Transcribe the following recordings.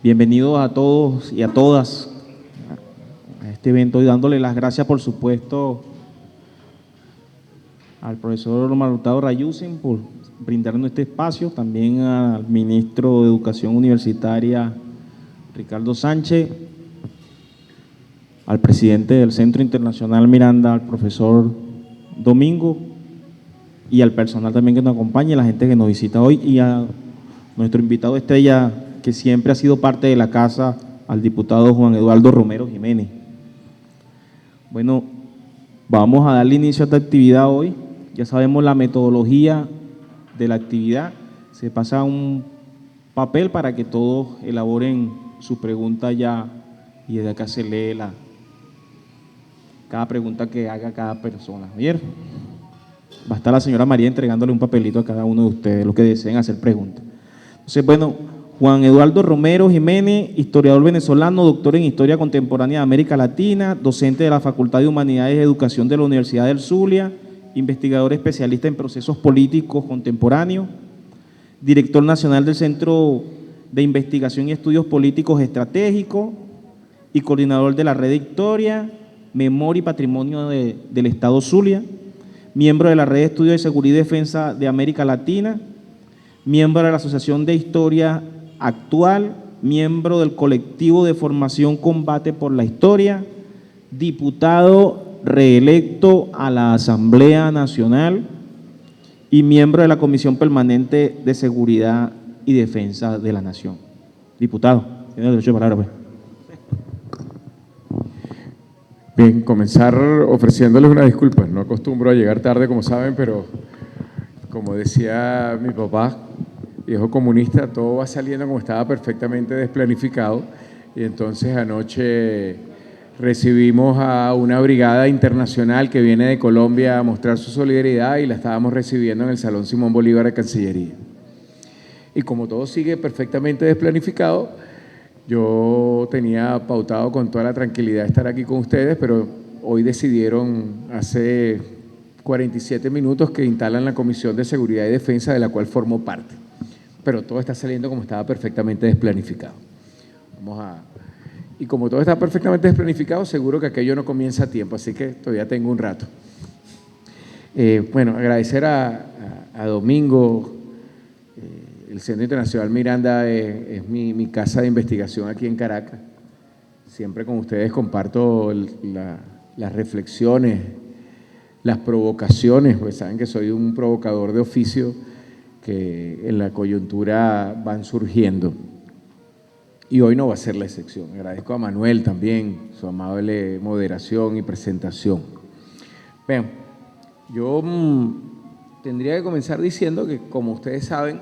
Bienvenidos a todos y a todas a este evento y dándole las gracias, por supuesto, al profesor Omar Hurtado Rayusen por brindarnos este espacio, también al ministro de Educación Universitaria Ricardo Sánchez, al presidente del Centro Internacional Miranda, al profesor Domingo, y al personal también que nos acompaña, la gente que nos visita hoy, y a nuestro invitado estrella, que siempre ha sido parte de la casa, al diputado Juan Eduardo Romero Jiménez. Bueno, vamos a darle inicio a esta actividad hoy. Ya sabemos la metodología de la actividad. Se pasa un papel para que todos elaboren su pregunta ya, y desde acá se lee cada pregunta que haga cada persona. ¿Bien? Va a estar la señora María entregándole un papelito a cada uno de ustedes, los que deseen hacer preguntas. Entonces, bueno, Juan Eduardo Romero Jiménez, historiador venezolano, doctor en Historia Contemporánea de América Latina, docente de la Facultad de Humanidades y Educación de la Universidad del Zulia, investigador especialista en procesos políticos contemporáneos, director nacional del Centro de Investigación y Estudios Políticos Estratégicos y coordinador de la Red de Historia, Memoria y Patrimonio del Estado Zulia, miembro de la Red de Estudios de Seguridad y Defensa de América Latina, miembro de la Asociación de Historia Actual, miembro del colectivo de formación Combate por la Historia, diputado reelecto a la Asamblea Nacional y miembro de la Comisión Permanente de Seguridad y Defensa de la Nación. Diputado, tiene derecho de palabra, pues. Bien, comenzar ofreciéndoles una disculpa. No acostumbro a llegar tarde, como saben, pero como decía mi papá, viejo comunista, todo va saliendo como estaba perfectamente desplanificado, y entonces anoche recibimos a una brigada internacional que viene de Colombia a mostrar su solidaridad y la estábamos recibiendo en el Salón Simón Bolívar de Cancillería. Y como todo sigue perfectamente desplanificado, yo tenía pautado con toda la tranquilidad estar aquí con ustedes, pero hoy decidieron hace 47 minutos que instalan la Comisión de Seguridad y Defensa, de la cual formo parte. Pero todo está saliendo como estaba perfectamente desplanificado. Y como todo está perfectamente desplanificado, seguro que aquello no comienza a tiempo, así que todavía tengo un rato. Bueno, agradecer a Domingo. El Centro Internacional Miranda es mi casa de investigación aquí en Caracas. Siempre con ustedes comparto las reflexiones, las provocaciones, pues saben que soy un provocador de oficio, que en la coyuntura van surgiendo. Y hoy no va a ser la excepción. Agradezco a Manuel también su amable moderación y presentación. Bien, yo tendría que comenzar diciendo que, como ustedes saben,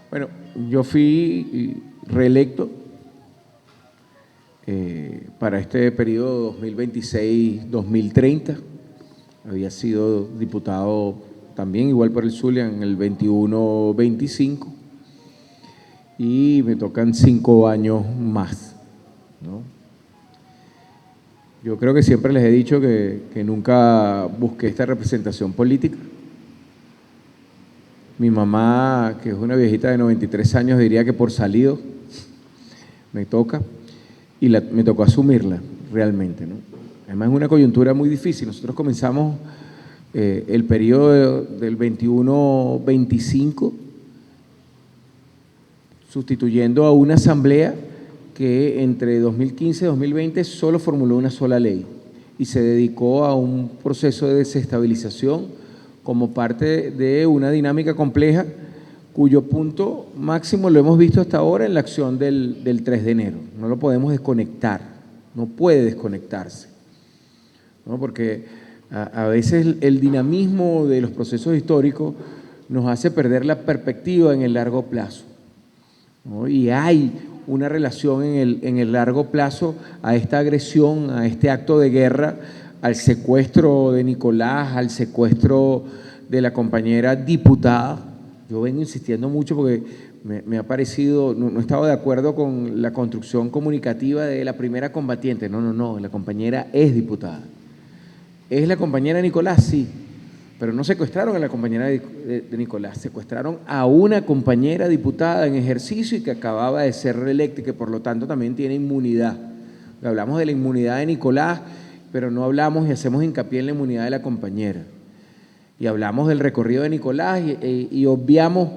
bueno, yo fui reelecto para este periodo 2026-2030. Había sido diputado también, igual por el Zulia, en el 21-25, y me tocan 5 años más, ¿no? Yo creo que siempre les he dicho que nunca busqué esta representación política. Mi mamá, que es una viejita de 93 años, diría que por salido me toca, y me tocó asumirla realmente, ¿no? Además es una coyuntura muy difícil. Nosotros comenzamos el periodo del 21-25 sustituyendo a una asamblea que entre 2015 y 2020 solo formuló una sola ley y se dedicó a un proceso de desestabilización como parte de una dinámica compleja cuyo punto máximo lo hemos visto hasta ahora en la acción del 3 de enero. No lo podemos desconectar, no puede desconectarse, ¿no? Porque a veces el dinamismo de los procesos históricos nos hace perder la perspectiva en el largo plazo, ¿no? Y hay una relación en el largo plazo a esta agresión, a este acto de guerra, al secuestro de Nicolás, al secuestro de la compañera diputada. Yo vengo insistiendo mucho porque me ha parecido, no estaba de acuerdo con la construcción comunicativa de la primera combatiente. No, la compañera es diputada. ¿Es la compañera de Nicolás? Sí, pero no secuestraron a la compañera de Nicolás, secuestraron a una compañera diputada en ejercicio y que acababa de ser reelecta y que por lo tanto también tiene inmunidad. Hablamos de la inmunidad de Nicolás, pero no hablamos y hacemos hincapié en la inmunidad de la compañera. Y hablamos del recorrido de Nicolás y obviamos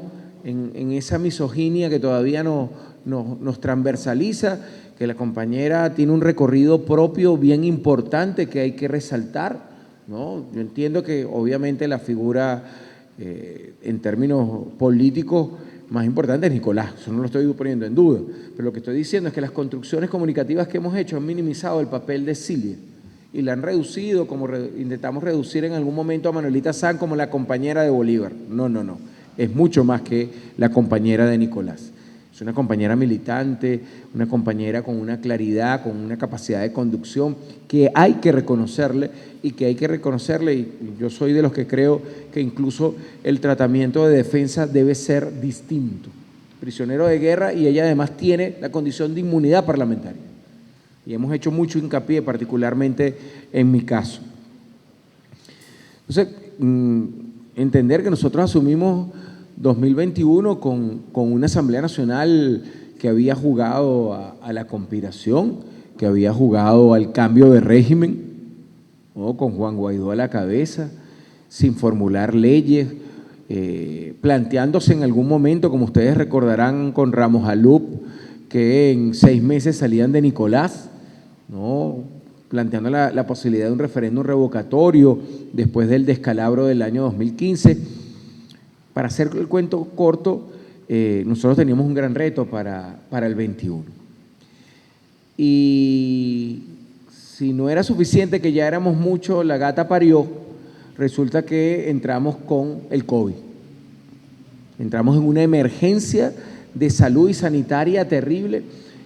en esa misoginia que todavía nos transversaliza, que la compañera tiene un recorrido propio bien importante que hay que resaltar, ¿no? Yo entiendo que obviamente la figura en términos políticos más importante es Nicolás, eso no lo estoy poniendo en duda, pero lo que estoy diciendo es que las construcciones comunicativas que hemos hecho han minimizado el papel de Cilia y la han reducido, como intentamos reducir en algún momento a Manuelita San como la compañera de Bolívar. No, es mucho más que la compañera de Nicolás. Es una compañera militante, una compañera con una claridad, con una capacidad de conducción que hay que reconocerle y yo soy de los que creo que incluso el tratamiento de defensa debe ser distinto. Prisionero de guerra y ella además tiene la condición de inmunidad parlamentaria. Y hemos hecho mucho hincapié, particularmente en mi caso. Entonces, entender que nosotros asumimos 2021 con una Asamblea Nacional que había jugado a la conspiración, que había jugado al cambio de régimen, ¿no? Con Juan Guaidó a la cabeza, sin formular leyes, planteándose en algún momento, como ustedes recordarán con Ramos Alup, que en 6 meses salían de Nicolás, ¿no? Planteando la posibilidad de un referéndum revocatorio después del descalabro del año 2015. Para hacer el cuento corto, nosotros teníamos un gran reto para el 21. Y si no era suficiente que ya éramos mucho, la gata parió, resulta que entramos con el COVID. Entramos en una emergencia de salud y sanitaria terrible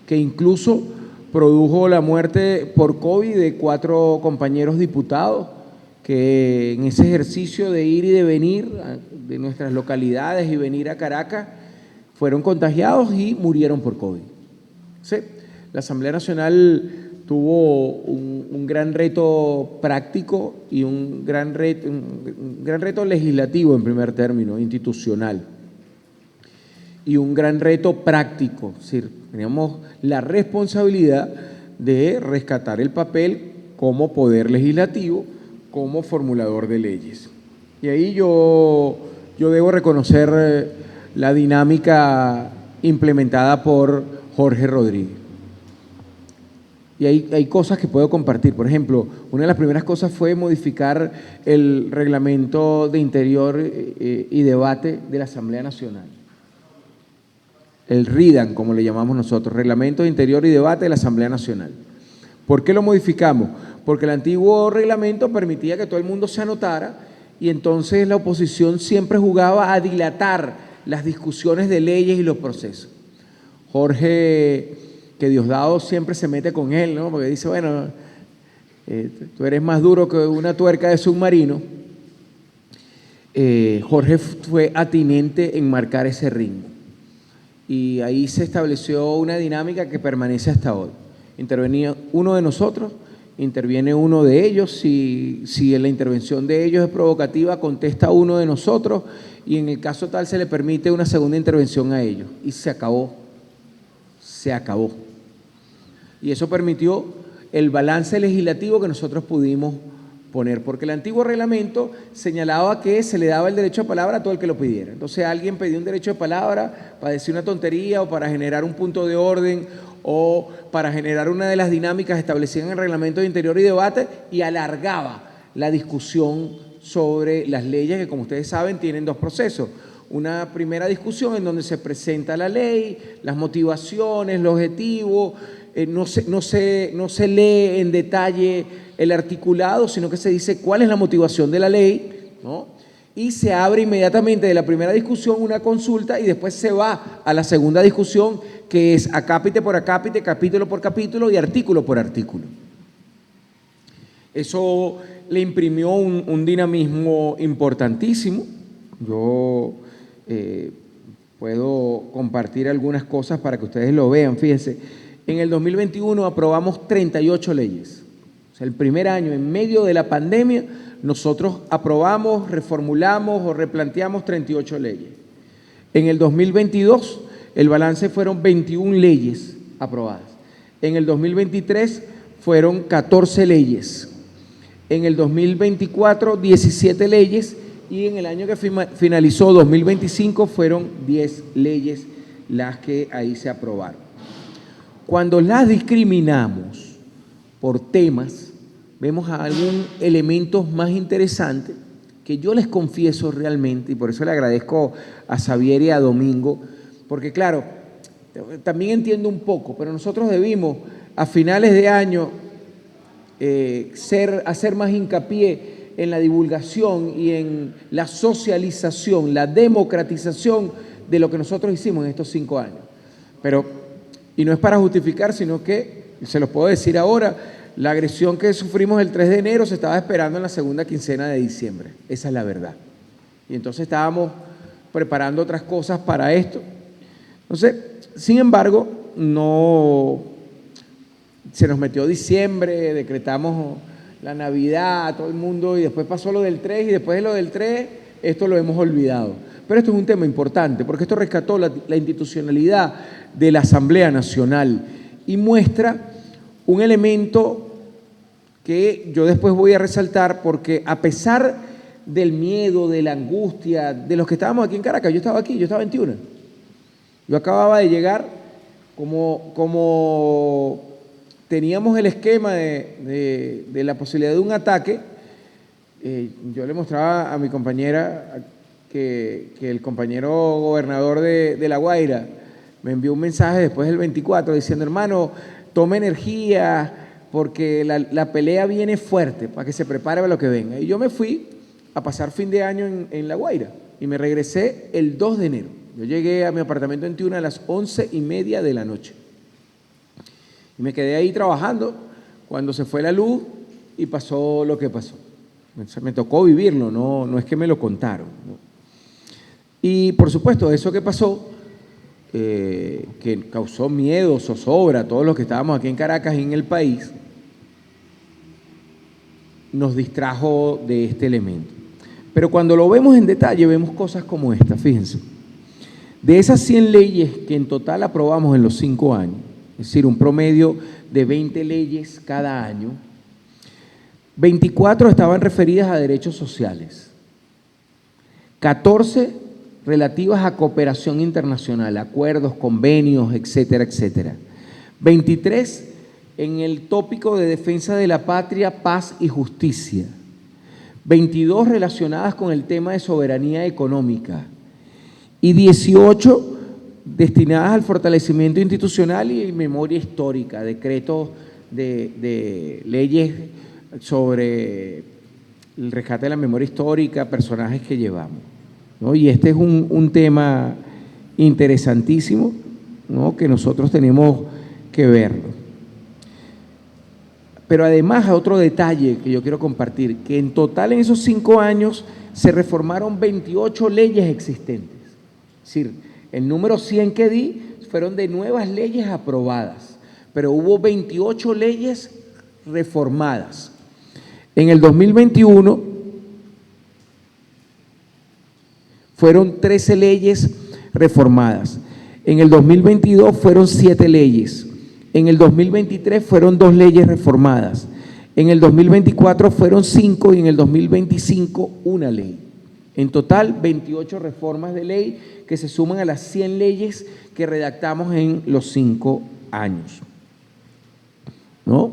que incluso produjo la muerte por COVID de 4 compañeros diputados que en ese ejercicio de ir y de venir de nuestras localidades y venir a Caracas fueron contagiados y murieron por COVID. ¿Sí? La Asamblea Nacional tuvo un gran reto práctico y un gran reto legislativo en primer término, institucional, y un gran reto práctico, es decir, teníamos la responsabilidad de rescatar el papel como poder legislativo, como formulador de leyes. Y ahí yo debo reconocer la dinámica implementada por Jorge Rodríguez. Y hay cosas que puedo compartir. Por ejemplo, una de las primeras cosas fue modificar el reglamento de interior y debate de la Asamblea Nacional. El RIDAN, como le llamamos nosotros, Reglamento de Interior y Debate de la Asamblea Nacional. ¿Por qué lo modificamos? Porque el antiguo reglamento permitía que todo el mundo se anotara y entonces la oposición siempre jugaba a dilatar las discusiones de leyes y los procesos. Jorge, que Diosdado siempre se mete con él, ¿no? Porque dice, bueno, tú eres más duro que una tuerca de submarino. Jorge fue atinente en marcar ese ritmo. Y ahí se estableció una dinámica que permanece hasta hoy. Intervenía uno de nosotros, interviene uno de ellos, si en la intervención de ellos es provocativa, contesta uno de nosotros y en el caso tal se le permite una segunda intervención a ellos. Y se acabó. Y eso permitió el balance legislativo que nosotros pudimos poner, porque el antiguo reglamento señalaba que se le daba el derecho a palabra a todo el que lo pidiera. Entonces alguien pedía un derecho de palabra para decir una tontería o para generar un punto de orden o para generar una de las dinámicas establecidas en el Reglamento de Interior y Debate y alargaba la discusión sobre las leyes que, como ustedes saben, tienen 2 procesos. Una primera discusión en donde se presenta la ley, las motivaciones, el objetivo, no se lee en detalle el articulado, sino que se dice cuál es la motivación de la ley, ¿no? y se abre inmediatamente de la primera discusión una consulta y después se va a la segunda discusión, que es acápite por acápite, capítulo por capítulo y artículo por artículo. Eso le imprimió un dinamismo importantísimo. Yo puedo compartir algunas cosas para que ustedes lo vean. Fíjense, en el 2021 aprobamos 38 leyes. O sea, el primer año, en medio de la pandemia, nosotros aprobamos, reformulamos o replanteamos 38 leyes. En el 2022, el balance fueron 21 leyes aprobadas. En el 2023 fueron 14 leyes. En el 2024, 17 leyes. Y en el año que finalizó, 2025, fueron 10 leyes las que ahí se aprobaron. Cuando las discriminamos por temas, vemos algún elemento más interesante que yo les confieso realmente, y por eso le agradezco a Xavier y a Domingo, porque claro, también entiendo un poco, pero nosotros debimos a finales de año hacer más hincapié en la divulgación y en la socialización, la democratización de lo que nosotros hicimos en estos 5 años. Pero, y no es para justificar, sino que, se los puedo decir ahora, la agresión que sufrimos el 3 de enero se estaba esperando en la segunda quincena de diciembre. Esa es la verdad. Y entonces estábamos preparando otras cosas para esto. Entonces, sin embargo, no se nos metió diciembre, decretamos la Navidad, todo el mundo, y después pasó lo del 3, y después de lo del 3, esto lo hemos olvidado. Pero esto es un tema importante, porque esto rescató la institucionalidad de la Asamblea Nacional y muestra un elemento que yo después voy a resaltar, porque a pesar del miedo, de la angustia, de los que estábamos aquí en Caracas, yo estaba aquí, yo estaba en Tiuna. Yo acababa de llegar, como teníamos el esquema de la posibilidad de un ataque, yo le mostraba a mi compañera que el compañero gobernador de La Guaira me envió un mensaje después del 24 diciendo, hermano, tome energía porque la pelea viene fuerte, para que se prepare para lo que venga. Y yo me fui a pasar fin de año en La Guaira y me regresé el 2 de enero. Yo llegué a mi apartamento en Tiuna a las 11:30 de la noche. Y me quedé ahí trabajando cuando se fue la luz y pasó lo que pasó. Me tocó vivirlo, no es que me lo contaron, ¿no? Y por supuesto, eso que pasó, que causó miedo, zozobra a todos los que estábamos aquí en Caracas y en el país, nos distrajo de este elemento. Pero cuando lo vemos en detalle, vemos cosas como esta, fíjense. De esas 100 leyes que en total aprobamos en los 5 años, es decir, un promedio de 20 leyes cada año, 24 estaban referidas a derechos sociales, 14 relativas a cooperación internacional, acuerdos, convenios, etcétera, etcétera. 23 en el tópico de defensa de la patria, paz y justicia. 22 relacionadas con el tema de soberanía económica y 18 destinadas al fortalecimiento institucional y memoria histórica, decretos de leyes sobre el rescate de la memoria histórica, personajes que llevamos, ¿no? Y este es un tema interesantísimo, ¿no?, que nosotros tenemos que verlo. Pero además, otro detalle que yo quiero compartir, que en total en esos 5 años se reformaron 28 leyes existentes. Es decir, el número 100 que di fueron de nuevas leyes aprobadas, pero hubo 28 leyes reformadas. En el 2021 fueron 13 leyes reformadas. En el 2022 fueron 7 leyes. En el 2023 fueron 2 leyes reformadas. En el 2024 fueron 5 y en el 2025 una ley. En total, 28 reformas de ley que se suman a las 100 leyes que redactamos en los 5 años, ¿no?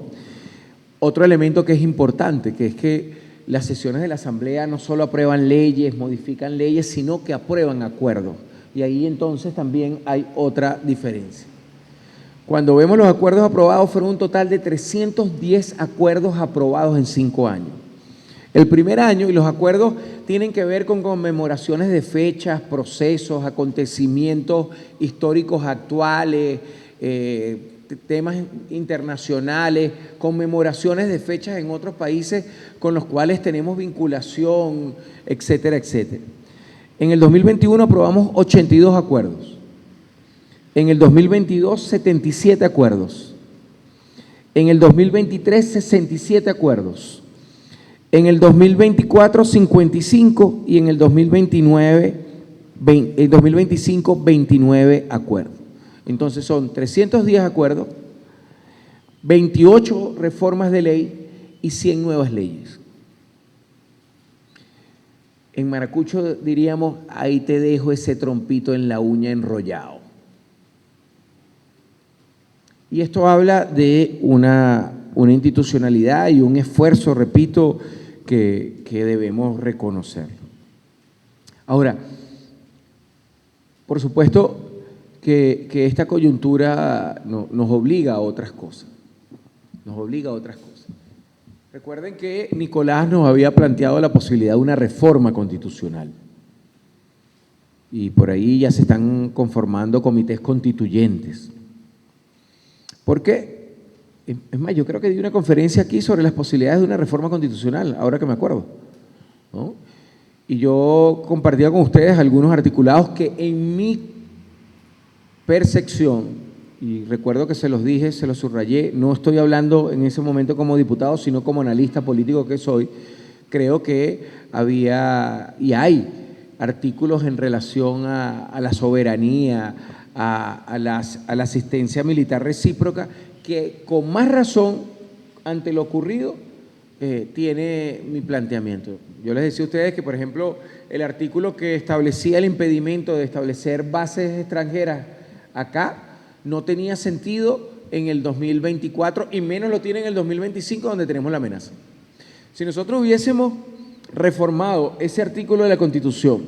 Otro elemento que es importante, que es que las sesiones de la Asamblea no solo aprueban leyes, modifican leyes, sino que aprueban acuerdos. Y ahí entonces también hay otra diferencia. Cuando vemos los acuerdos aprobados, fueron un total de 310 acuerdos aprobados en 5 años. El primer año, y los acuerdos tienen que ver con conmemoraciones de fechas, procesos, acontecimientos históricos actuales, temas internacionales, conmemoraciones de fechas en otros países con los cuales tenemos vinculación, etcétera, etcétera. En el 2021 aprobamos 82 acuerdos. En el 2022, 77 acuerdos. En el 2023, 67 acuerdos. En el 2024, 55 y en el 2025, 29 acuerdos. Entonces son 310 acuerdos, 28 reformas de ley y 100 nuevas leyes. En maracucho diríamos, ahí te dejo ese trompito en la uña enrollado. Y esto habla de una institucionalidad y un esfuerzo, repito, que debemos reconocer. Ahora, por supuesto que esta coyuntura nos obliga a otras cosas. Nos obliga a otras cosas. Recuerden que Nicolás nos había planteado la posibilidad de una reforma constitucional. Y por ahí ya se están conformando comités constituyentes. ¿Por qué? Es más, yo creo que di una conferencia aquí sobre las posibilidades de una reforma constitucional, ahora que me acuerdo, ¿no? Y yo compartía con ustedes algunos articulados que en mi percepción, y recuerdo que se los dije, se los subrayé, no estoy hablando en ese momento como diputado, sino como analista político que soy, creo que había y hay artículos en relación a la soberanía, a la asistencia militar recíproca, que con más razón, ante lo ocurrido, tiene mi planteamiento. Yo les decía a ustedes que, por ejemplo, el artículo que establecía el impedimento de establecer bases extranjeras acá no tenía sentido en el 2024 y menos lo tiene en el 2025, donde tenemos la amenaza. Si nosotros hubiésemos reformado ese artículo de la Constitución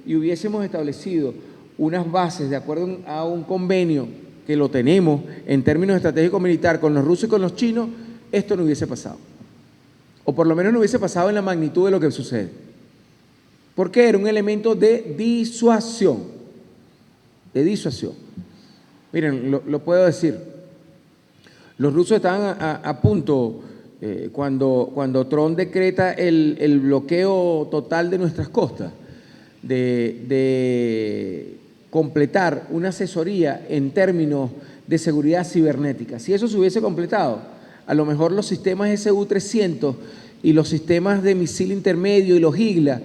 y hubiésemos establecido unas bases de acuerdo a un convenio que lo tenemos en términos estratégicos militar con los rusos y con los chinos, esto no hubiese pasado. O por lo menos no hubiese pasado en la magnitud de lo que sucede. Porque era un elemento de disuasión. De disuasión. Miren, lo puedo decir. Los rusos estaban a punto, cuando Trump decreta el bloqueo total de nuestras costas, de completar una asesoría en términos de seguridad cibernética. Si eso se hubiese completado, a lo mejor los sistemas SU-300 y los sistemas de misil intermedio y los IGLA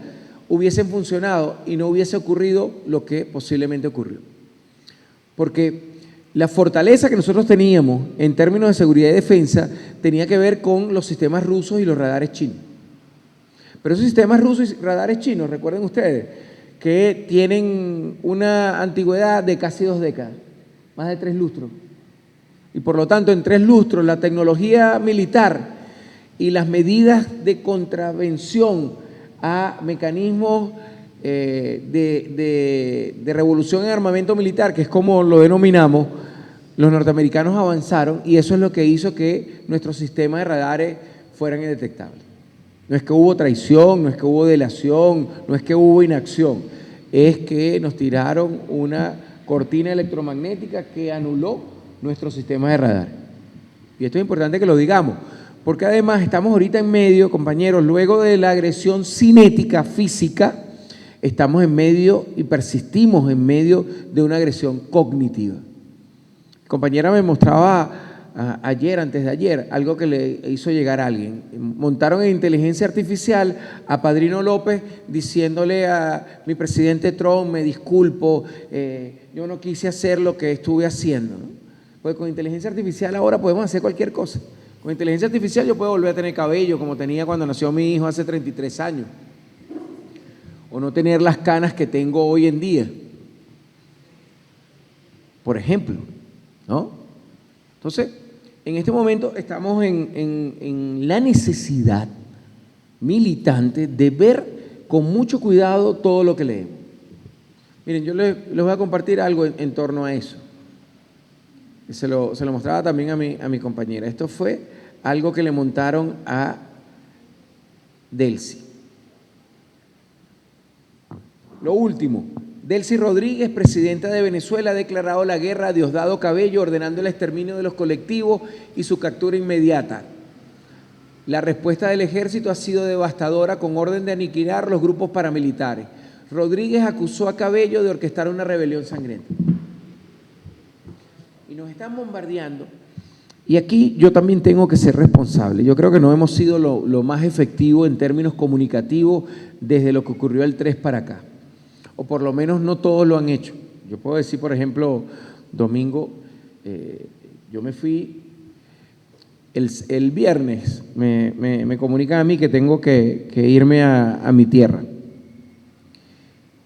hubiesen funcionado y no hubiese ocurrido lo que posiblemente ocurrió. Porque la fortaleza que nosotros teníamos en términos de seguridad y defensa tenía que ver con los sistemas rusos y los radares chinos. Pero esos sistemas rusos y radares chinos, recuerden ustedes, que tienen una antigüedad de casi 2 décadas, más de 3 lustros. Y por lo tanto, en 3 lustros, la tecnología militar y las medidas de contravención a mecanismos de revolución en armamento militar, que es como lo denominamos, los norteamericanos avanzaron y eso es lo que hizo que nuestros sistemas de radares fueran indetectables. No es que hubo traición, no es que hubo delación, no es que hubo inacción, es que nos tiraron una cortina electromagnética que anuló nuestro sistema de radar. Y esto es importante que lo digamos, porque además estamos ahorita en medio, compañeros, luego de la agresión cinética, física, estamos en medio y persistimos en medio de una agresión cognitiva. Mi compañera me mostraba ayer, antes de ayer, algo que le hizo llegar a alguien. Montaron en inteligencia artificial a Padrino López diciéndole a mi presidente Trump, me disculpo, yo no quise hacer lo que estuve haciendo, ¿no? Pues con inteligencia artificial ahora podemos hacer cualquier cosa. Con inteligencia artificial yo puedo volver a tener cabello como tenía cuando nació mi hijo hace 33 años. O no tener las canas que tengo hoy en día. Por ejemplo, ¿no? Entonces, en este momento estamos en la necesidad militante de ver con mucho cuidado todo lo que leemos. Miren, yo les voy a compartir algo en torno a eso. Se lo mostraba también a mi compañera. Esto fue algo que le montaron a Delcy. Lo último, Delcy Rodríguez, presidenta de Venezuela, ha declarado la guerra a Diosdado Cabello, ordenando el exterminio de los colectivos y su captura inmediata. La respuesta del ejército ha sido devastadora, con orden de aniquilar los grupos paramilitares. Rodríguez acusó a Cabello de orquestar una rebelión sangrienta. Y nos están bombardeando. Y aquí yo también tengo que ser responsable. Yo creo que no hemos sido lo más efectivo en términos comunicativos desde lo que ocurrió el 3 para acá. O por lo menos no todos lo han hecho. Yo puedo decir, por ejemplo, domingo, yo me fui, el viernes me comunican a mí que tengo que irme a mi tierra.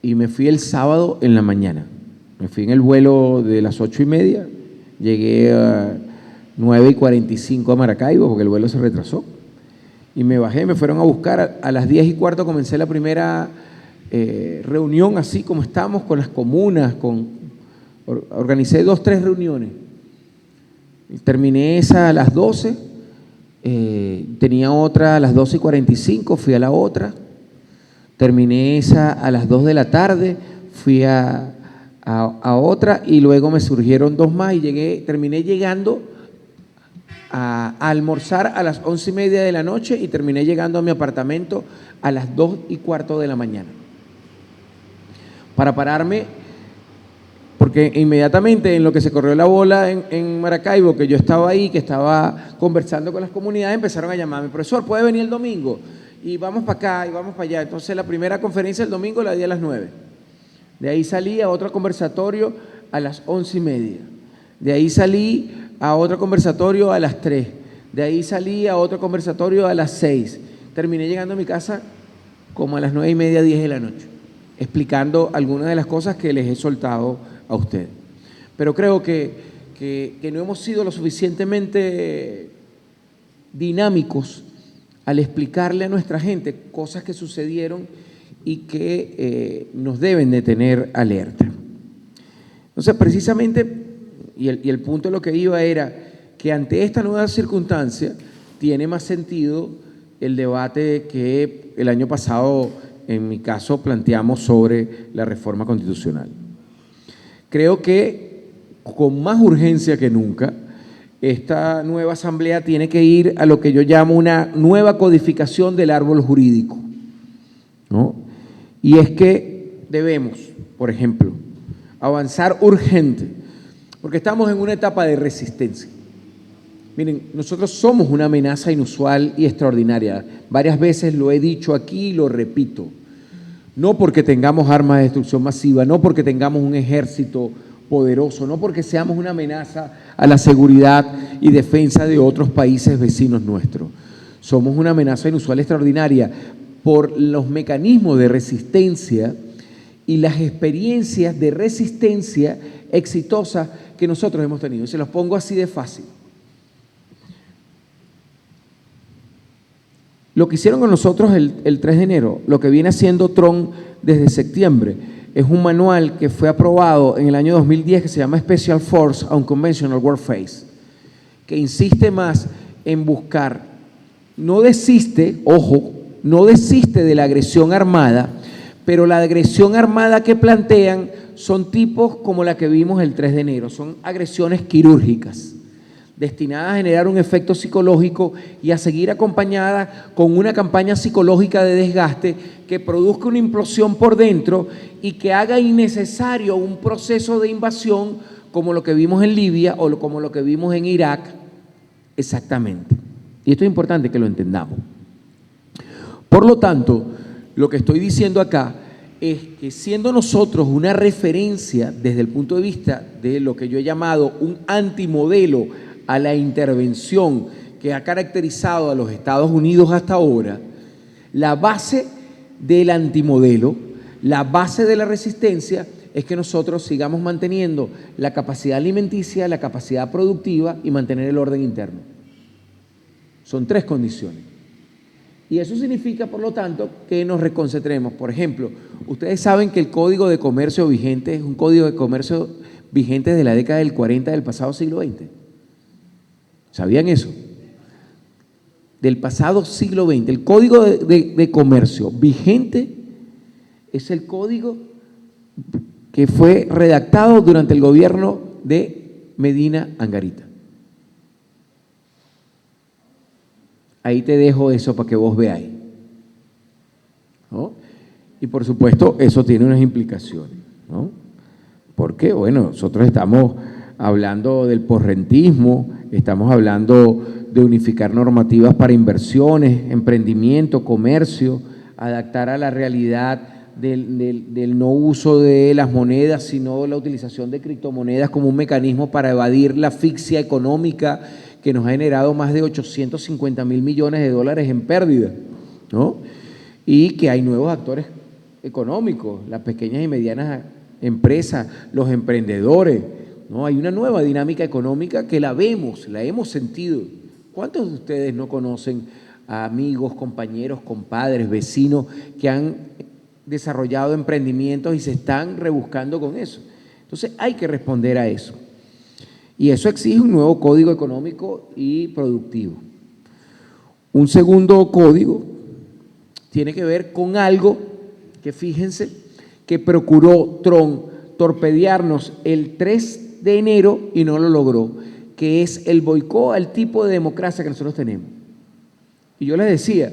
Y me fui el sábado en la mañana. Me fui en el vuelo de las 8:30, llegué a 9:45 a Maracaibo porque el vuelo se retrasó. Y me bajé, me fueron a buscar. A las 10:15 comencé la primera reunión, así como estamos, con las comunas. Organicé 2 o 3 reuniones. Terminé esa a las 12, tenía otra a las 12:45, fui a la otra. Terminé esa a las 2 de la tarde, fui a otra y luego me surgieron 2 más y terminé llegando a almorzar a las 11:30 de la noche y terminé llegando a mi apartamento a las 2:15 de la mañana. Para pararme, porque inmediatamente en lo que se corrió la bola en Maracaibo, que yo estaba ahí, que estaba conversando con las comunidades, empezaron a llamarme: profesor, ¿puede venir el domingo? Y vamos para acá y vamos para allá. Entonces la primera conferencia el domingo la di a las 9. De ahí salí a otro conversatorio a las 11:30. De ahí salí a otro conversatorio a las 3. De ahí salí a otro conversatorio a las 6. Terminé llegando a mi casa como a las 9:30, 10 de la noche, explicando algunas de las cosas que les he soltado a ustedes. Pero creo que no hemos sido lo suficientemente dinámicos al explicarle a nuestra gente cosas que sucedieron y que nos deben de tener alerta. Entonces, precisamente, y el punto de lo que iba era que ante esta nueva circunstancia tiene más sentido el debate que el año pasado, en mi caso, planteamos sobre la reforma constitucional. Creo que con más urgencia que nunca, esta nueva asamblea tiene que ir a lo que yo llamo una nueva codificación del árbol jurídico, ¿no? Y es que debemos, por ejemplo, avanzar urgente, porque estamos en una etapa de resistencia. Miren, nosotros somos una amenaza inusual y extraordinaria. Varias veces lo he dicho aquí y lo repito. No porque tengamos armas de destrucción masiva, no porque tengamos un ejército poderoso, no porque seamos una amenaza a la seguridad y defensa de otros países vecinos nuestros. Somos una amenaza inusual extraordinaria por los mecanismos de resistencia y las experiencias de resistencia exitosas que nosotros hemos tenido. Y se los pongo así de fácil. Lo que hicieron con nosotros el 3 de enero, lo que viene haciendo Tron desde septiembre, es un manual que fue aprobado en el año 2010 que se llama Special Force Unconventional Warfare, que insiste más en buscar, no desiste, ojo, no desiste de la agresión armada, pero la agresión armada que plantean son tipos como la que vimos el 3 de enero, son agresiones quirúrgicas, destinadas a generar un efecto psicológico y a seguir acompañada con una campaña psicológica de desgaste que produzca una implosión por dentro y que haga innecesario un proceso de invasión como lo que vimos en Libia o como lo que vimos en Irak, exactamente. Y esto es importante que lo entendamos. Por lo tanto, lo que estoy diciendo acá es que siendo nosotros una referencia desde el punto de vista de lo que yo he llamado un antimodelo a la intervención que ha caracterizado a los Estados Unidos hasta ahora, la base del antimodelo, la base de la resistencia es que nosotros sigamos manteniendo la capacidad alimenticia, la capacidad productiva y mantener el orden interno. Son 3 condiciones. Y eso significa, por lo tanto, que nos reconcentremos. Por ejemplo, ustedes saben que el Código de Comercio vigente es un Código de Comercio vigente de la década del 40 del pasado siglo XX. ¿Sabían eso? del pasado siglo XX. El Código de Comercio vigente es el código que fue redactado durante el gobierno de Medina Angarita. Ahí te dejo eso para que vos veáis, ¿no? Y por supuesto, eso tiene unas implicaciones, ¿no? Porque, bueno, nosotros estamos hablando del posrentismo, estamos hablando de unificar normativas para inversiones, emprendimiento, comercio, adaptar a la realidad del no uso de las monedas, sino la utilización de criptomonedas como un mecanismo para evadir la asfixia económica que nos ha generado más de 850.000 millones de dólares en pérdida, ¿no? Y que hay nuevos actores económicos, las pequeñas y medianas empresas, los emprendedores, ¿no? Hay una nueva dinámica económica que la vemos, la hemos sentido. ¿Cuántos de ustedes no conocen a amigos, compañeros, compadres, vecinos que han desarrollado emprendimientos y se están rebuscando con eso? Entonces hay que responder a eso. Y eso exige un nuevo código económico y productivo. Un segundo código tiene que ver con algo que, fíjense, que procuró Trump torpedearnos el 3 de enero y no lo logró, que es el boicot al tipo de democracia que nosotros tenemos. Y yo les decía,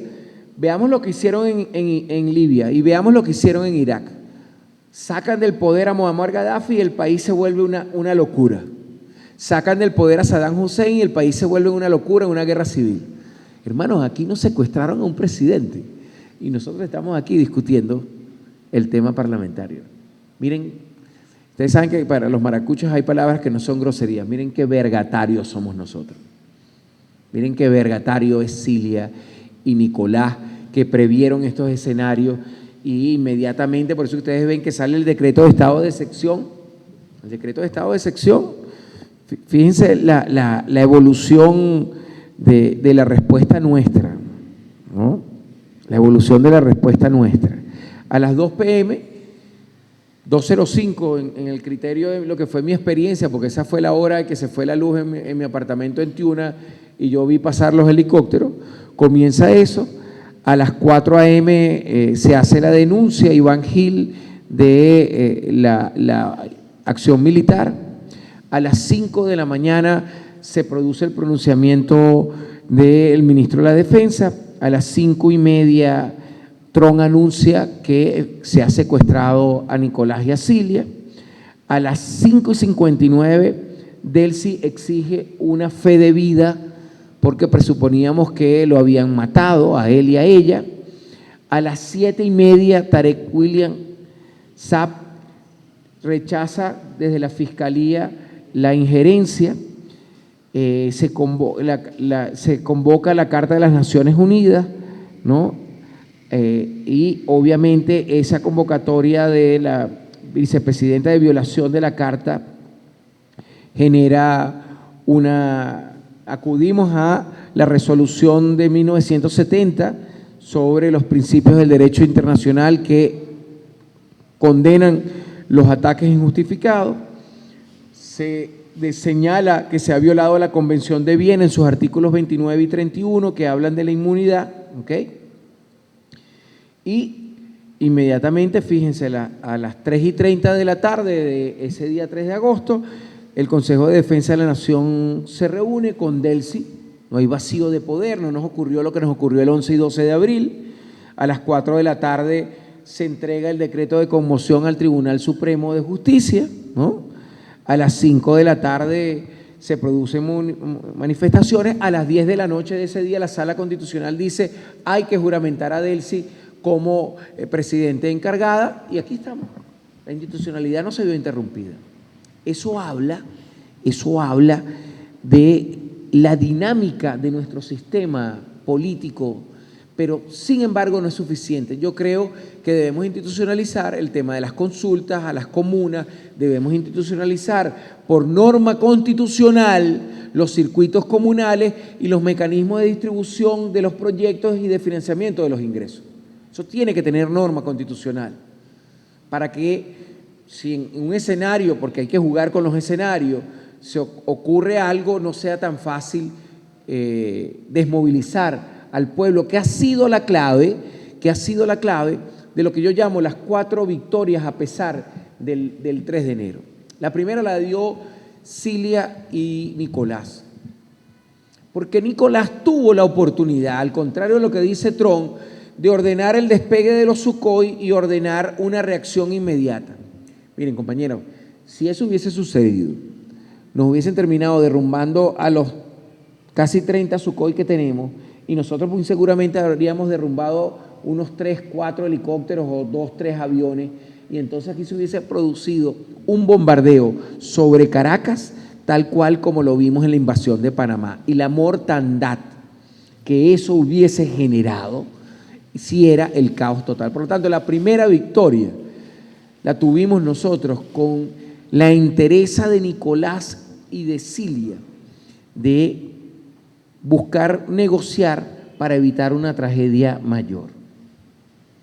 veamos lo que hicieron en Libia y veamos lo que hicieron en Irak. Sacan del poder a Muammar Gaddafi y el país se vuelve una locura. Sacan del poder a Saddam Hussein y el país se vuelve una locura, una guerra civil. Hermanos, aquí nos secuestraron a un presidente y nosotros estamos aquí discutiendo el tema parlamentario. Miren, ustedes saben que para los maracuchos hay palabras que no son groserías. Miren qué vergatarios somos nosotros. Miren qué vergatario es Cilia y Nicolás, que previeron estos escenarios y inmediatamente, por eso ustedes ven que sale el decreto de estado de excepción. El decreto de estado de excepción. Fíjense la evolución de la respuesta nuestra, ¿no? La evolución de la respuesta nuestra. A las 2 p.m., 2:05 en el criterio de lo que fue mi experiencia, porque esa fue la hora que se fue la luz en mi apartamento en Tiuna y yo vi pasar los helicópteros, comienza eso. A las 4 a.m. Se hace la denuncia, Iván Gil, de la acción militar. A las 5 de la mañana se produce el pronunciamiento del ministro de la Defensa. A las 5:30 Trump anuncia que se ha secuestrado a Nicolás y a Cilia. A las 5:59 Delcy exige una fe de vida porque presuponíamos que lo habían matado a él y a ella. A las 7:30 Tarek William Saab rechaza desde la Fiscalía la injerencia, se convoca la Carta de las Naciones Unidas, ¿no? Y obviamente esa convocatoria de la vicepresidenta de violación de la Carta genera acudimos a la resolución de 1970 sobre los principios del derecho internacional que condenan los ataques injustificados. Se señala que se ha violado la Convención de Viena en sus artículos 29 y 31 que hablan de la inmunidad, ¿ok? Y inmediatamente, fíjense, a las 3:30 de la tarde de ese día 3 de agosto, el Consejo de Defensa de la Nación se reúne con Delcy, no hay vacío de poder, no nos ocurrió lo que nos ocurrió el 11 y 12 de abril. A las 4 de la tarde se entrega el decreto de conmoción al Tribunal Supremo de Justicia, ¿no? A las 5 de la tarde se producen manifestaciones. A las 10 de la noche de ese día la Sala Constitucional dice hay que juramentar a Delcy como presidente encargada y aquí estamos. La institucionalidad no se vio interrumpida. Eso habla de la dinámica de nuestro sistema político, pero sin embargo no es suficiente. Yo creo que debemos institucionalizar el tema de las consultas a las comunas, debemos institucionalizar por norma constitucional los circuitos comunales y los mecanismos de distribución de los proyectos y de financiamiento de los ingresos. Eso tiene que tener norma constitucional para que si en un escenario, porque hay que jugar con los escenarios, se ocurre algo, no sea tan fácil desmovilizar al pueblo, que ha sido la clave de lo que yo llamo las 4 victorias a pesar del 3 de enero. La primera la dio Cilia y Nicolás, porque Nicolás tuvo la oportunidad, al contrario de lo que dice Trump, de ordenar el despegue de los Sukhoi y ordenar una reacción inmediata. Miren, compañeros, si eso hubiese sucedido, nos hubiesen terminado derrumbando a los casi 30 Sukhoi que tenemos, y nosotros muy seguramente habríamos derrumbado unos 3, 4 helicópteros o 2, 3 aviones, y entonces aquí se hubiese producido un bombardeo sobre Caracas, tal cual como lo vimos en la invasión de Panamá, y la mortandad que eso hubiese generado si era el caos total. Por lo tanto, la primera victoria la tuvimos nosotros con la entereza de Nicolás y de Cilia de buscar negociar para evitar una tragedia mayor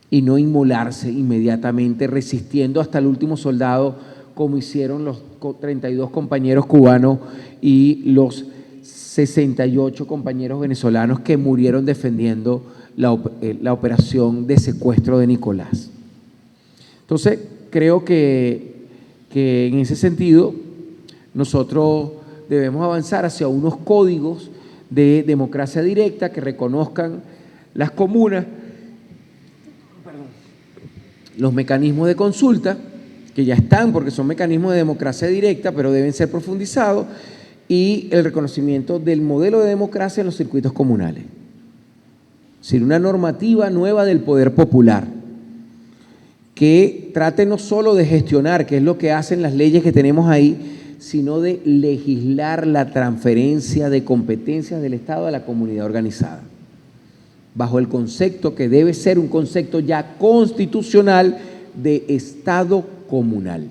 y no inmolarse inmediatamente resistiendo hasta el último soldado, como hicieron los 32 compañeros cubanos y los 68 compañeros venezolanos que murieron defendiendo la operación de secuestro de Nicolás. Entonces, creo que en ese sentido nosotros debemos avanzar hacia unos códigos de democracia directa que reconozcan las comunas, los mecanismos de consulta, que ya están porque son mecanismos de democracia directa, pero deben ser profundizados, y el reconocimiento del modelo de democracia en los circuitos comunales. Es decir, una normativa nueva del poder popular que trate no solo de gestionar, que es lo que hacen las leyes que tenemos ahí, sino de legislar la transferencia de competencias del Estado a la comunidad organizada, bajo el concepto que debe ser un concepto ya constitucional de Estado comunal.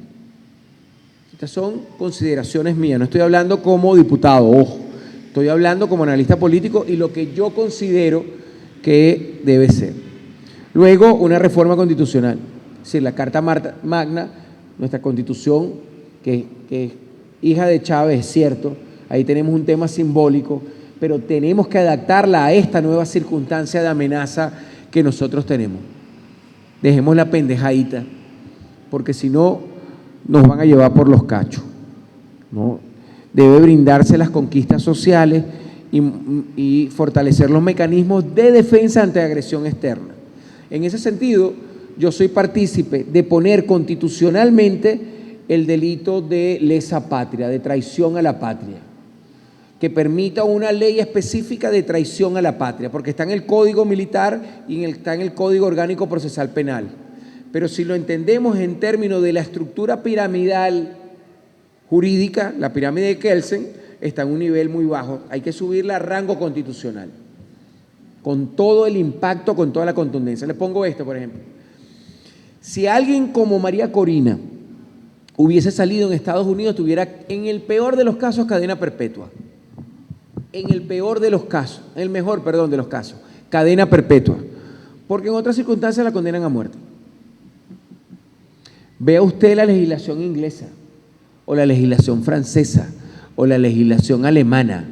Estas son consideraciones mías, no estoy hablando como diputado, ojo, estoy hablando como analista político y lo que yo considero que debe ser. Luego, una reforma constitucional, es decir, la Carta Magna, nuestra Constitución, que es hija de Chávez, es cierto, ahí tenemos un tema simbólico, pero tenemos que adaptarla a esta nueva circunstancia de amenaza que nosotros tenemos. Dejemos la pendejadita, porque si no, nos van a llevar por los cachos, ¿no? Debe brindarse las conquistas sociales y fortalecer los mecanismos de defensa ante agresión externa. En ese sentido, yo soy partícipe de poner constitucionalmente el delito de lesa patria, de traición a la patria, que permita una ley específica de traición a la patria, porque está en el Código Militar y está en el Código Orgánico Procesal Penal. Pero si lo entendemos en términos de la estructura piramidal jurídica, la pirámide de Kelsen está en un nivel muy bajo. Hay que subirla a rango constitucional, con todo el impacto, con toda la contundencia. Les pongo esto, por ejemplo. Si alguien como María Corina hubiese salido en Estados Unidos, tuviera en el peor de los casos cadena perpetua. En el peor de los casos, en el mejor, perdón, de los casos, cadena perpetua. Porque en otras circunstancias la condenan a muerte. Vea usted la legislación inglesa, o la legislación francesa, o la legislación alemana.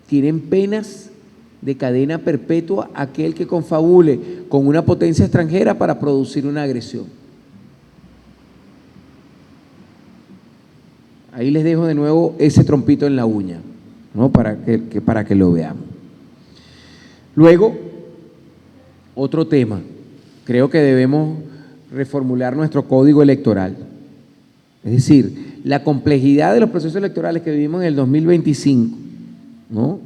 Tienen penas de cadena perpetua aquel que confabule con una potencia extranjera para producir una agresión. Ahí les dejo de nuevo ese trompito en la uña, ¿no? para que lo veamos. Luego, otro tema, creo que debemos reformular nuestro código electoral. Es decir, la complejidad de los procesos electorales que vivimos en el 2025, ¿no?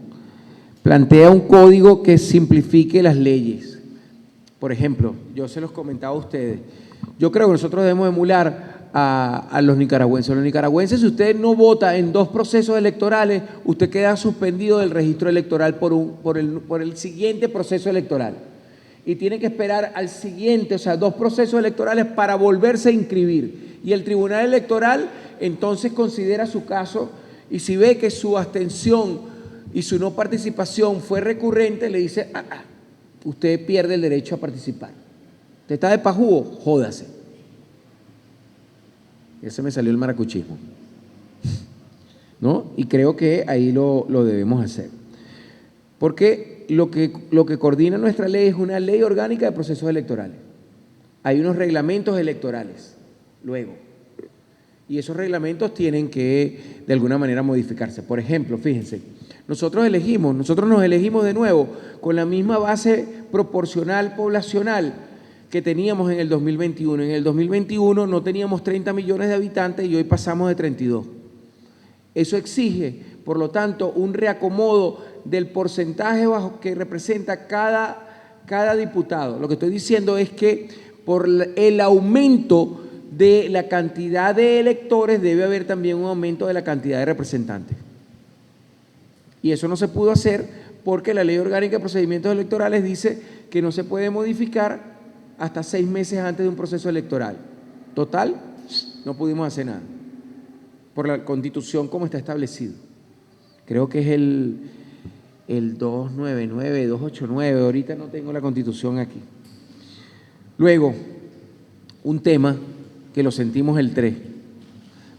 Plantea un código que simplifique las leyes. Por ejemplo, yo se los comentaba a ustedes, yo creo que nosotros debemos emular a los nicaragüenses. Los nicaragüenses, si usted no vota en 2 procesos electorales, usted queda suspendido del registro electoral por el siguiente proceso electoral. Y tiene que esperar al siguiente, o sea, 2 procesos electorales para volverse a inscribir. Y el Tribunal Electoral entonces considera su caso y si ve que su abstención y su no participación fue recurrente, le dice, usted pierde el derecho a participar. ¿Usted está de pajugo? Jódase. Ese me salió el maracuchismo, ¿no? Y creo que ahí lo debemos hacer. Porque lo que coordina nuestra ley es una ley orgánica de procesos electorales. Hay unos reglamentos electorales, luego. Y esos reglamentos tienen que, de alguna manera, modificarse. Por ejemplo, fíjense, nosotros nos elegimos de nuevo con la misma base proporcional poblacional que teníamos en el 2021. En el 2021 no teníamos 30 millones de habitantes y hoy pasamos de 32. Eso exige, por lo tanto, un reacomodo del porcentaje bajo que representa cada diputado. Lo que estoy diciendo es que por el aumento de la cantidad de electores debe haber también un aumento de la cantidad de representantes. Y eso no se pudo hacer porque la Ley Orgánica de Procedimientos Electorales dice que no se puede modificar hasta 6 meses antes de un proceso electoral. Total, no pudimos hacer nada por la Constitución como está establecido. Creo que es el 299, 289, ahorita no tengo la Constitución aquí. Luego, un tema que lo sentimos el 3.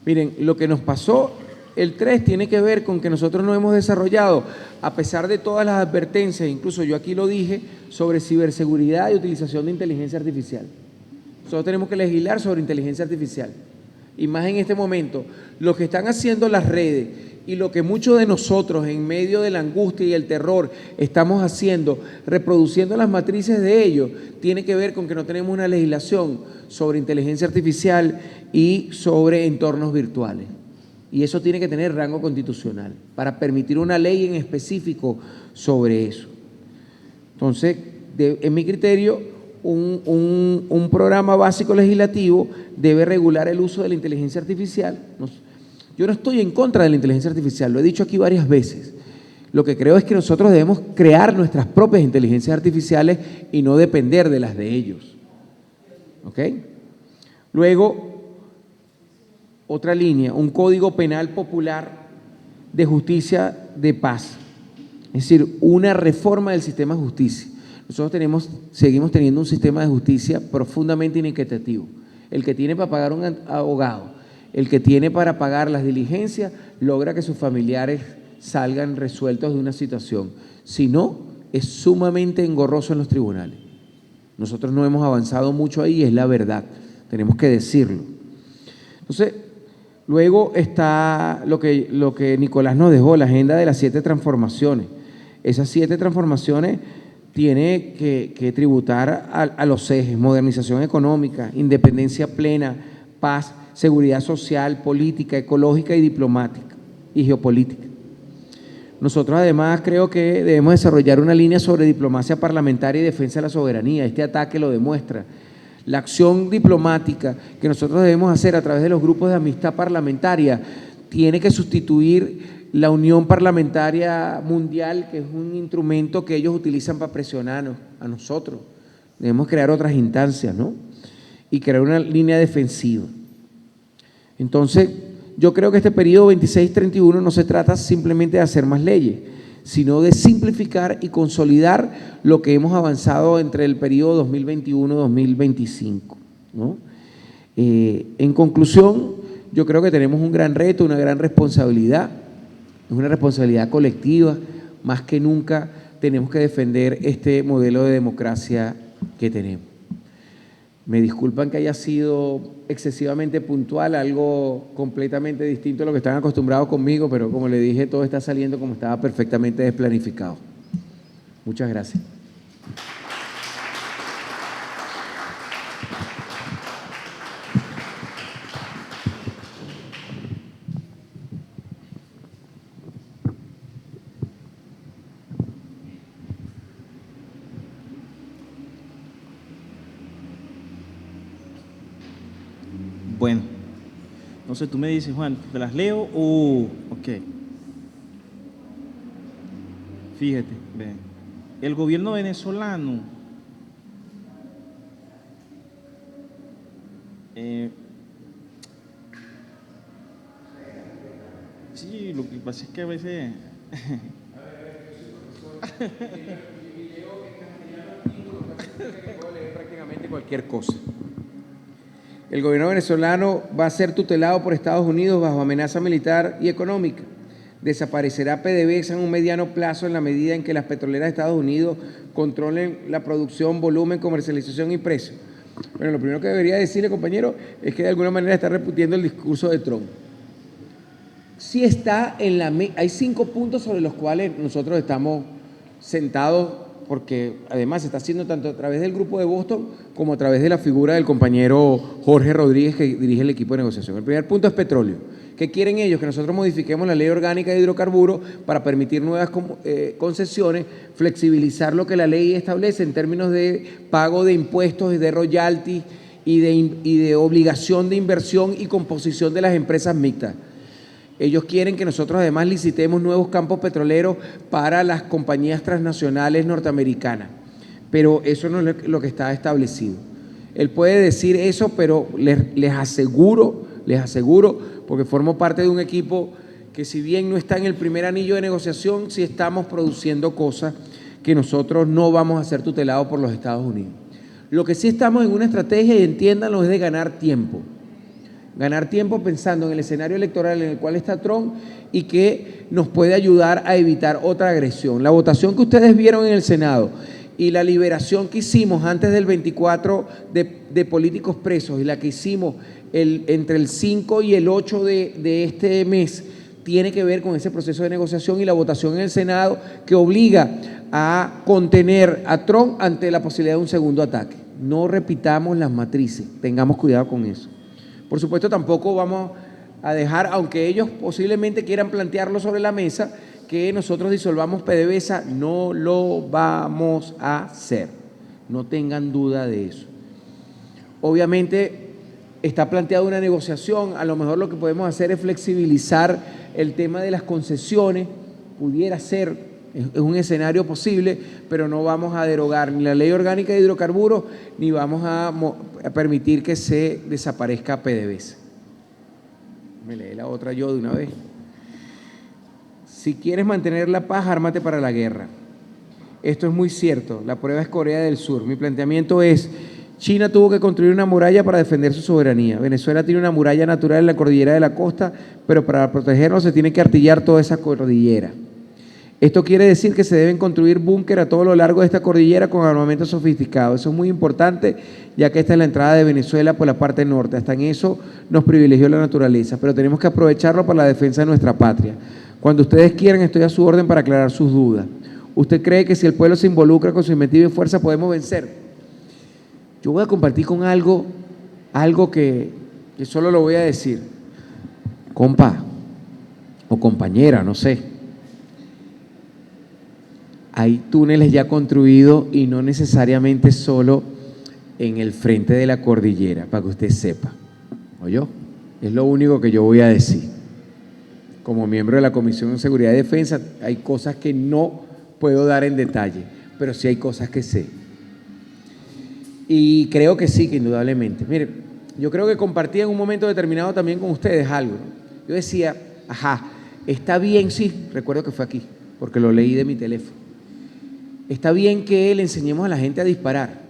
Miren, lo que nos pasó el 3 tiene que ver con que nosotros no hemos desarrollado, a pesar de todas las advertencias, incluso yo aquí lo dije, sobre ciberseguridad y utilización de inteligencia artificial. Nosotros tenemos que legislar sobre inteligencia artificial. Y más en este momento, lo que están haciendo las redes y lo que muchos de nosotros en medio de la angustia y el terror estamos haciendo, reproduciendo las matrices de ellos, tiene que ver con que no tenemos una legislación sobre inteligencia artificial y sobre entornos virtuales. Y eso tiene que tener rango constitucional para permitir una ley en específico sobre eso. Entonces, en mi criterio, un programa básico legislativo debe regular el uso de la inteligencia artificial. Yo no estoy en contra de la inteligencia artificial, lo he dicho aquí varias veces. Lo que creo es que nosotros debemos crear nuestras propias inteligencias artificiales y no depender de las de ellos. ¿Ok? Luego, otra línea, un código penal popular de justicia de paz. Es decir, una reforma del sistema de justicia. Nosotros seguimos teniendo un sistema de justicia profundamente inequitativo. El que tiene para pagar un abogado, el que tiene para pagar las diligencias, logra que sus familiares salgan resueltos de una situación. Si no, es sumamente engorroso en los tribunales. Nosotros no hemos avanzado mucho ahí, es la verdad. Tenemos que decirlo. Entonces, luego está lo que Nicolás nos dejó, la agenda de las 7 transformaciones. Esas 7 transformaciones tiene que tributar a los ejes: modernización económica, independencia plena, paz, seguridad social, política, ecológica y diplomática y geopolítica. Nosotros además creo que debemos desarrollar una línea sobre diplomacia parlamentaria y defensa de la soberanía. Este ataque lo demuestra. La acción diplomática que nosotros debemos hacer a través de los grupos de amistad parlamentaria tiene que sustituir la Unión Parlamentaria Mundial, que es un instrumento que ellos utilizan para presionarnos a nosotros. Debemos crear otras instancias, ¿no? Y crear una línea defensiva. Entonces, yo creo que este periodo 26-31 no se trata simplemente de hacer más leyes, sino de simplificar y consolidar lo que hemos avanzado entre el periodo 2021-2025, ¿no? En conclusión, yo creo que tenemos un gran reto, una gran responsabilidad. Es una responsabilidad colectiva. Más que nunca tenemos que defender este modelo de democracia que tenemos. Me disculpan que haya sido excesivamente puntual, algo completamente distinto a lo que están acostumbrados conmigo, pero como le dije, todo está saliendo como estaba perfectamente desplanificado. Muchas gracias. Bueno, entonces tú me dices, Juan, ¿te las leo o...? Ok. Fíjate, ve. El gobierno venezolano sí, lo que pasa es que a veces puedo leer prácticamente cualquier cosa. El gobierno venezolano va a ser tutelado por Estados Unidos bajo amenaza militar y económica. Desaparecerá PDVSA en un mediano plazo en la medida en que las petroleras de Estados Unidos controlen la producción, volumen, comercialización y precio. Bueno, lo primero que debería decirle, compañero, es que de alguna manera está repitiendo el discurso de Trump. Sí está en la... Hay 5 puntos sobre los cuales nosotros estamos sentados, porque además se está haciendo tanto a través del grupo de Boston como a través de la figura del compañero Jorge Rodríguez, que dirige el equipo de negociación. El primer punto es petróleo. ¿Qué quieren ellos? Que nosotros modifiquemos la ley orgánica de hidrocarburos para permitir nuevas concesiones, flexibilizar lo que la ley establece en términos de pago de impuestos y de royalties y de obligación de inversión y composición de las empresas mixtas. Ellos quieren que nosotros además licitemos nuevos campos petroleros para las compañías transnacionales norteamericanas, pero eso no es lo que está establecido. Él puede decir eso, pero les aseguro, porque formo parte de un equipo que si bien no está en el primer anillo de negociación, sí estamos produciendo cosas que nosotros no vamos a ser tutelados por los Estados Unidos. Lo que sí estamos en una estrategia, y entiéndanlo, es de ganar tiempo. Ganar tiempo pensando en el escenario electoral en el cual está Trump y que nos puede ayudar a evitar otra agresión. La votación que ustedes vieron en el Senado y la liberación que hicimos antes del 24 de políticos presos y la que hicimos entre el 5 y el 8 de este mes tiene que ver con ese proceso de negociación y la votación en el Senado que obliga a contener a Trump ante la posibilidad de un segundo ataque. No repitamos las matrices, tengamos cuidado con eso. Por supuesto, tampoco vamos a dejar, aunque ellos posiblemente quieran plantearlo sobre la mesa, que nosotros disolvamos PDVSA. No lo vamos a hacer. No tengan duda de eso. Obviamente, está planteada una negociación. A lo mejor lo que podemos hacer es flexibilizar el tema de las concesiones. Pudiera ser, es un escenario posible, pero no vamos a derogar ni la ley orgánica de hidrocarburos, ni vamos a permitir que se desaparezca PDVSA. Me leí la otra yo de una vez. Si quieres mantener la paz, ármate para la guerra. Esto es muy cierto. La prueba es Corea del Sur. Mi planteamiento es: China tuvo que construir una muralla para defender su soberanía. Venezuela tiene una muralla natural en la cordillera de la costa, pero para protegernos se tiene que artillar toda esa cordillera. Esto quiere decir que se deben construir búnkeres a todo lo largo de esta cordillera con armamento sofisticado. Eso es muy importante, ya que esta es la entrada de Venezuela por la parte norte. Hasta en eso nos privilegió la naturaleza, pero tenemos que aprovecharlo para la defensa de nuestra patria. Cuando ustedes quieran, estoy a su orden para aclarar sus dudas. ¿Usted cree que si el pueblo se involucra con su inventiva y fuerza podemos vencer? Yo voy a compartir con algo que solo lo voy a decir. Compa o compañera, no sé. Hay túneles ya construidos y no necesariamente solo en el frente de la cordillera, para que usted sepa. ¿Oyó? Es lo único que yo voy a decir. Como miembro de la Comisión de Seguridad y Defensa, hay cosas que no puedo dar en detalle, pero sí hay cosas que sé. Y creo que sí, que indudablemente. Mire, yo creo que compartí en un momento determinado también con ustedes algo, ¿no? Yo decía, está bien, sí, recuerdo que fue aquí, porque lo leí de mi teléfono. Está bien que le enseñemos a la gente a disparar,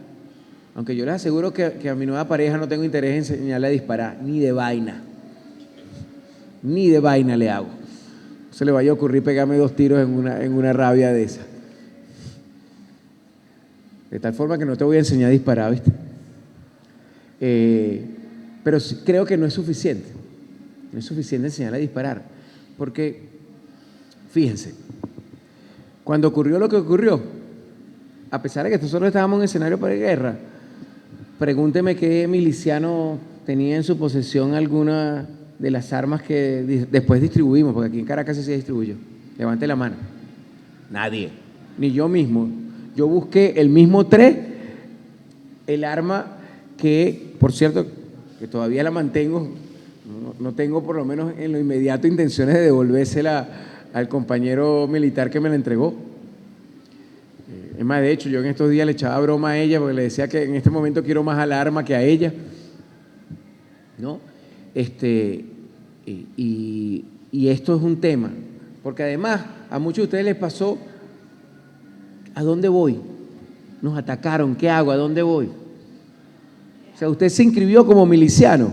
aunque yo les aseguro que a mi nueva pareja no tengo interés en enseñarle a disparar, ni de vaina le hago. No se le vaya a ocurrir pegarme 2 tiros en una rabia de esa. De tal forma que no te voy a enseñar a disparar, ¿viste? Pero sí, creo que no es suficiente. No es suficiente enseñar a disparar, porque, fíjense, cuando ocurrió lo que ocurrió, a pesar de que nosotros estábamos en escenario para guerra, pregúnteme qué miliciano tenía en su posesión alguna de las armas que después distribuimos, porque aquí en Caracas se distribuyó. Levante la mano. Nadie. Ni yo mismo. Yo busqué el mismo 3, el arma que, por cierto, que todavía la mantengo, no tengo por lo menos en lo inmediato intenciones de devolvérsela al compañero militar que me la entregó. Es más, de hecho, yo en estos días le echaba broma a ella porque le decía que en este momento quiero más al arma que a ella, ¿no? Y esto es un tema, porque además a muchos de ustedes les pasó: ¿a dónde voy? Nos atacaron, ¿qué hago? ¿A dónde voy? O sea, usted se inscribió como miliciano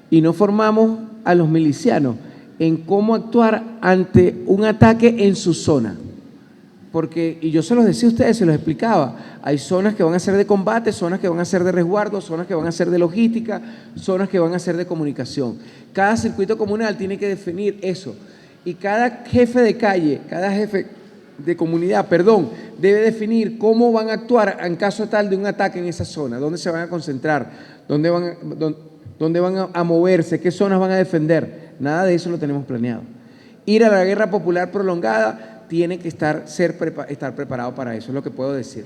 y no formamos a los milicianos en cómo actuar ante un ataque en su zona. Porque, y yo se los decía a ustedes, se los explicaba, hay zonas que van a ser de combate, zonas que van a ser de resguardo, zonas que van a ser de logística, zonas que van a ser de comunicación. Cada circuito comunal tiene que definir eso. Y cada jefe de calle, cada jefe de comunidad, debe definir cómo van a actuar en caso tal de un ataque en esa zona, dónde se van a concentrar, dónde van a moverse, qué zonas van a defender. Nada de eso lo tenemos planeado. Ir a la guerra popular prolongada tiene que estar preparado para eso, es lo que puedo decir.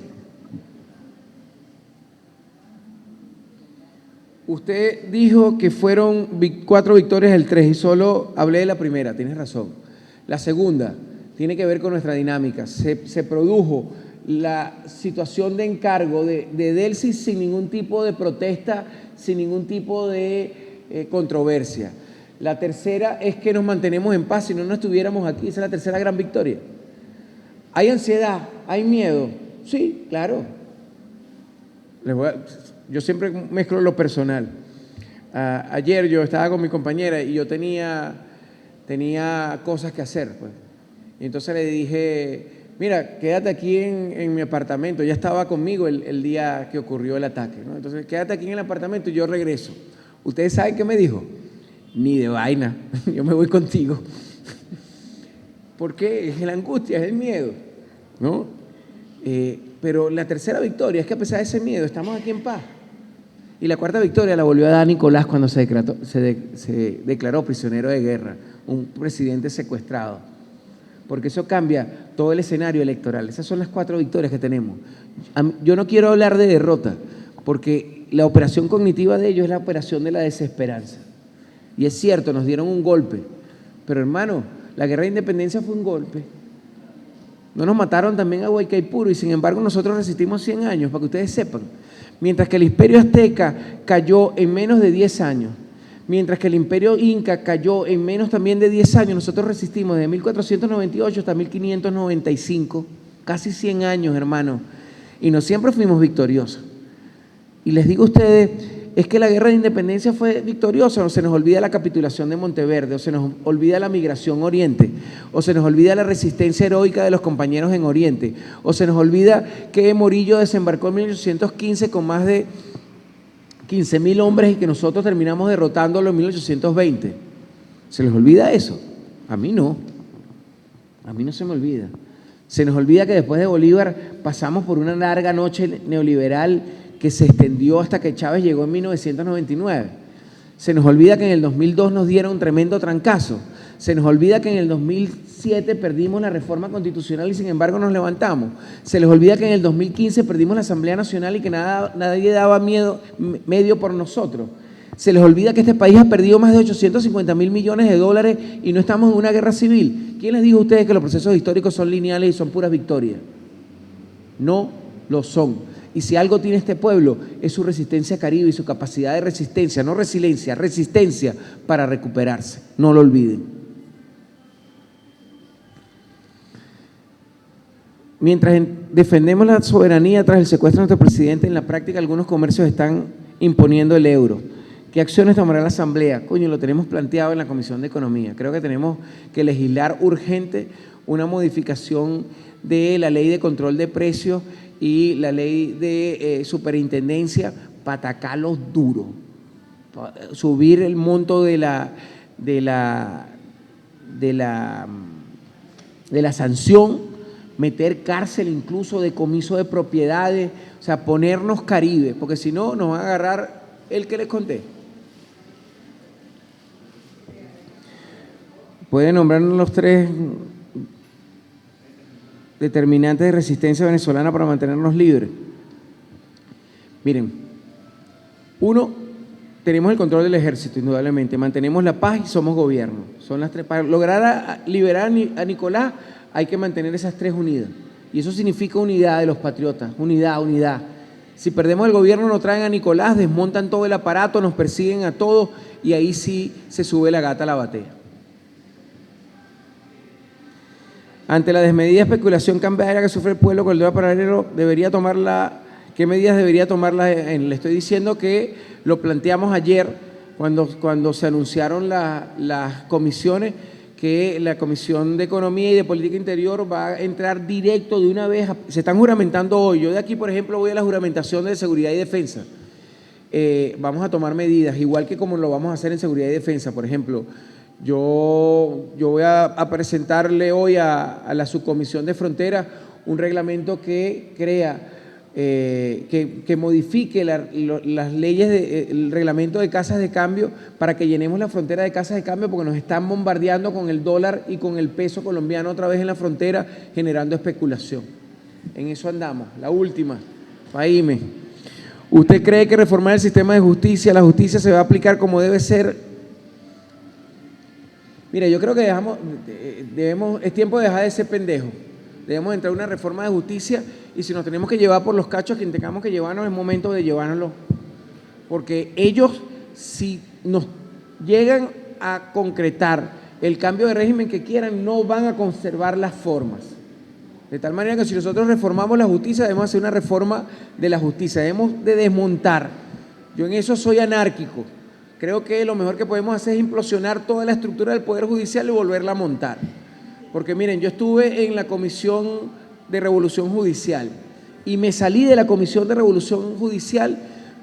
Usted dijo que fueron 4 victorias del 3 y solo hablé de la primera, tienes razón. La segunda tiene que ver con nuestra dinámica. Se produjo la situación de encargo de Delcy sin ningún tipo de protesta, sin ningún tipo de controversia. La tercera es que nos mantenemos en paz, si no estuviéramos aquí, esa es la tercera gran victoria. ¿Hay ansiedad? ¿Hay miedo? Sí, claro. Yo siempre mezclo lo personal. Ayer yo estaba con mi compañera y yo tenía cosas que hacer, pues. Y entonces le dije, mira, quédate aquí en mi apartamento. Ella estaba conmigo el día que ocurrió el ataque, ¿no? Entonces, quédate aquí en el apartamento y yo regreso. ¿Ustedes saben qué me dijo? Ni de vaina, yo me voy contigo. Porque es la angustia, es el miedo, ¿no? Pero la tercera victoria es que a pesar de ese miedo estamos aquí en paz. Y la cuarta victoria la volvió a dar Nicolás cuando se declaró prisionero de guerra, un presidente secuestrado. Porque eso cambia todo el escenario electoral. Esas son las 4 victorias que tenemos. Yo no quiero hablar de derrota, porque la operación cognitiva de ellos es la operación de la desesperanza. Y es cierto, nos dieron un golpe, pero hermano, la guerra de independencia fue un golpe. No nos mataron también a Huaycaipuro y sin embargo nosotros resistimos 100 años, para que ustedes sepan. Mientras que el imperio azteca cayó en menos de 10 años, mientras que el imperio inca cayó en menos también de 10 años, nosotros resistimos de 1498 hasta 1595, casi 100 años, hermano, y no siempre fuimos victoriosos. Y les digo a ustedes, es que la guerra de independencia fue victoriosa, o se nos olvida la capitulación de Monteverde, o se nos olvida la migración Oriente, o se nos olvida la resistencia heroica de los compañeros en Oriente, o se nos olvida que Morillo desembarcó en 1815 con más de 15.000 hombres y que nosotros terminamos derrotándolo en 1820. ¿Se les olvida eso? A mí no se me olvida. Se nos olvida que después de Bolívar pasamos por una larga noche neoliberal que se extendió hasta que Chávez llegó en 1999. Se nos olvida que en el 2002 nos dieron un tremendo trancazo. Se nos olvida que en el 2007 perdimos la reforma constitucional y sin embargo nos levantamos. Se les olvida que en el 2015 perdimos la Asamblea Nacional y que nadie daba medio por nosotros. Se les olvida que este país ha perdido más de 850.000 millones de dólares y no estamos en una guerra civil. ¿Quién les dijo a ustedes que los procesos históricos son lineales y son puras victorias? No lo son. Y si algo tiene este pueblo es su resistencia caribe y su capacidad de resistencia, no resiliencia, resistencia para recuperarse. No lo olviden. Mientras defendemos la soberanía tras el secuestro de nuestro presidente, en la práctica algunos comercios están imponiendo el euro. ¿Qué acciones tomará la Asamblea? Coño, lo tenemos planteado en la Comisión de Economía. Creo que tenemos que legislar urgente una modificación de la ley de control de precios y la ley de superintendencia para atacarlos duro, subir el monto de la sanción, meter cárcel incluso, decomiso de propiedades, o sea, ponernos Caribe, porque si no nos van a agarrar el que les conté. Pueden nombrarnos los 3 determinantes de resistencia venezolana para mantenernos libres. Miren, 1, tenemos el control del ejército, indudablemente, mantenemos la paz y somos gobierno. Son las 3. Para lograr liberar a Nicolás hay que mantener esas 3 unidas. Y eso significa unidad de los patriotas, unidad. Si perdemos el gobierno nos traen a Nicolás, desmontan todo el aparato, nos persiguen a todos y ahí sí se sube la gata a la batea. Ante la desmedida especulación cambiaria que sufre el pueblo con el dólar paralelo, ¿qué medidas debería tomar? Le estoy diciendo que lo planteamos ayer cuando se anunciaron las comisiones, que la Comisión de Economía y de Política Interior va a entrar directo de una vez. Se están juramentando hoy. Yo de aquí, por ejemplo, voy a la juramentación de Seguridad y Defensa. Vamos a tomar medidas, igual que como lo vamos a hacer en Seguridad y Defensa. Por ejemplo, yo voy a presentarle hoy a la Subcomisión de Frontera un reglamento que crea, que modifique las leyes el reglamento de casas de cambio para que llenemos la frontera de casas de cambio, porque nos están bombardeando con el dólar y con el peso colombiano otra vez en la frontera, generando especulación. En eso andamos. La última, Faíme. ¿Usted cree que reformar el sistema de justicia, la justicia se va a aplicar como debe ser? Mira, yo creo que es tiempo de dejar de ser pendejo. Debemos entrar a una reforma de justicia, y si nos tenemos que llevar por los cachos a quien tengamos que llevarnos, es momento de llevárnoslo. Porque ellos, si nos llegan a concretar el cambio de régimen que quieran, no van a conservar las formas. De tal manera que si nosotros reformamos la justicia, debemos hacer una reforma de la justicia, debemos de desmontar. Yo en eso soy anárquico. Creo que lo mejor que podemos hacer es implosionar toda la estructura del Poder Judicial y volverla a montar. Porque miren, yo estuve en la Comisión de Revolución Judicial y me salí de la Comisión de Revolución Judicial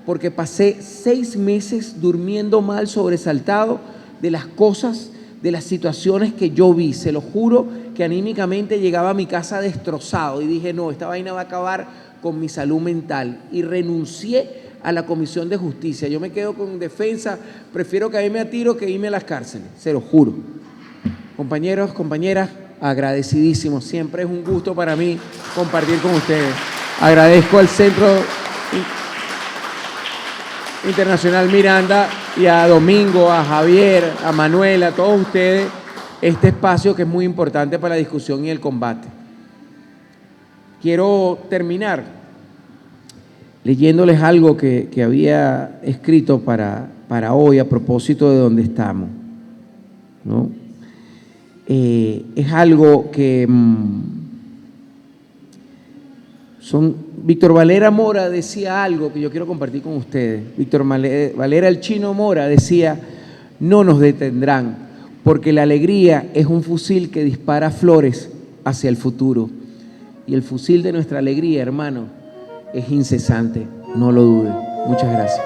porque pasé 6 meses durmiendo mal, sobresaltado de las cosas, de las situaciones que yo vi. Se lo juro que anímicamente llegaba a mi casa destrozado y dije, no, esta vaina va a acabar con mi salud mental, y renuncié a la Comisión de Justicia. Yo me quedo con defensa, prefiero caerme a tiro que irme a las cárceles, se lo juro. Compañeros, compañeras, agradecidísimos. Siempre es un gusto para mí compartir con ustedes. Agradezco al Centro Internacional Miranda y a Domingo, a Javier, a Manuel, a todos ustedes, este espacio que es muy importante para la discusión y el combate. Quiero terminar leyéndoles algo que había escrito para hoy a propósito de donde estamos, ¿no? Es algo que Víctor Valera Mora decía algo que yo quiero compartir con ustedes. Víctor Valera el Chino Mora decía: no nos detendrán, porque la alegría es un fusil que dispara flores hacia el futuro. Y el fusil de nuestra alegría, hermano, es incesante, no lo dude. Muchas gracias.